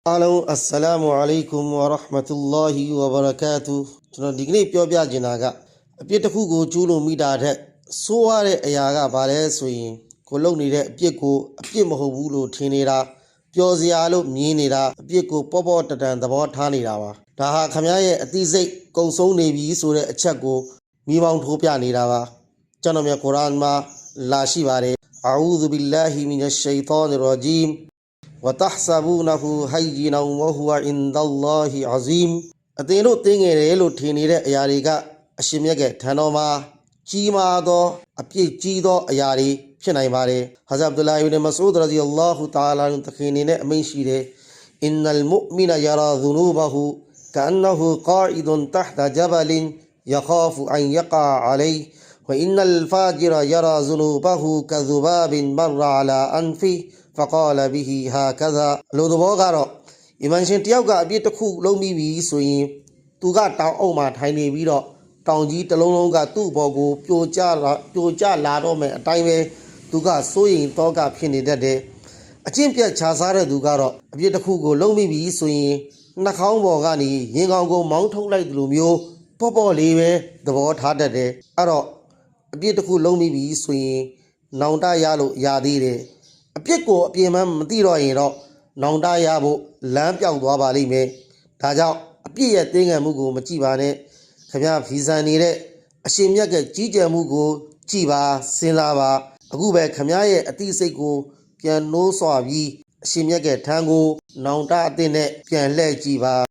Hello, Assalamu alaikum wa rahmatullahi wa barakatuh. ကျွန်တော်ဒီကနေ့ပြောပြချင်တာကအပြစ်တစ်ခုကိုကျူးလွန်မိတာတဲ့ဆိုးရတဲ့အရာကဘာလဲဆိုရင်ကိုလုံနေတဲ့အပြစ်ကိုအပြစ်မဟုတ်ဘူးလို့ထင်နေတာပျော်စရာလို့မြင်နေတာအပြစ်ကိုပေါ့ပေါ့တတန်သဘောထားနေတာပါဒါဟာခမရဲ့အသိစိတ်ကုံဆုံးနေပြီဆိုတဲ့အချက်ကိုမိမောင်းထိုးပြနေတာပါကျွန်တော်မြတ်ကုရ်အာန်မှာလာရှိပါတယ်အာအူဇူဘီလာဟီမီနရှ်ရှိအ်တောနရ်ရဂျီမ်وتحسبونه هينا وهو عند الله عظيم အသင်တို့သိငယ်တယ်လို့ထင်နေတဲ့အရာတွေကအရှင်မြတ်ရဲ့ထံတော်မှာကြီးမားသောအပြည့်ကြီးသောအရာတွေဖြစ်နိုင်ပါတယ်ဟာဇ်အဗ်ဒူလာအီဘ်မဆူဒ်ရဒီအလ္လာဟူတအာလာတခင်နေနဲ့အမိန့်ရှိတယ်အင်နလ်မုအ်မီနယာရာဇူနူဘဟူကာအန်နဟူကာအီဒွန်တဟ်တဂျဘလင်ယခါဖူအန်ယကာအလိုင်وإن الفاجر يرى ذنوبه كذباب مر على أنفه فقال به هكذا လို့သဘောကတော့အီမန်ရှင်တယောက်ကအပြစ်တစ်ခုလုံးပြီးပြီဆိုရင်သူကတောင်အုပ်မှာထိုင်နေပြီးတော့တောင်ကြီးတစ်လုံးလုံးကသူ့ဘော်ကိုပြိုကျလာတော့မယ်အတိုင်းပဲသူကစိုးရိမ်တော့ကဖြစ်နေတတ်တယ်အကျင့်ပြတ်ခြားစားတဲ့သူကတော့အပြစ်တစ်ခုကိုလုံးပြီးပြီဆိုရင်နှာခေါင်းပေါ်ကနေရင်ကောင်ကိုမောင်းထုတ်လိုက်တယ်လို့မျိုးပေါ့ပေါ့လေးပဲသဘောထားတတ်တယ်အဲ့တော့အပြစ်တစ်ခုလုံးပြီးပြီဆိုရင်နောင်တရလို့ရသေးတယ်အပြစ်ကိုအပြင်းမှမသိတော့ရင်တော့နောင်တရဖို့လမ်းပြောက်သွားပါလိမ့်မယ်ဒါကြောင့်အပြစ်ရဲ့တင်းငံမှုကိုမကြည့်ပါနဲ့ခင်ဗျာဗီဇန်နေတဲ့အရှင်မြတ်ကကြီးကျယ်မှုကိုကြည့်ပါစဉ်းစားပါအခုပဲခင်ဗျာရဲ့အသိစိတ်ကိုပြန်နိုးဆွပြီးအရှင်မြတ်ကထံကိုနောင်တအသစ်နဲ့ပြန်လှည့်ကြည့်ပါ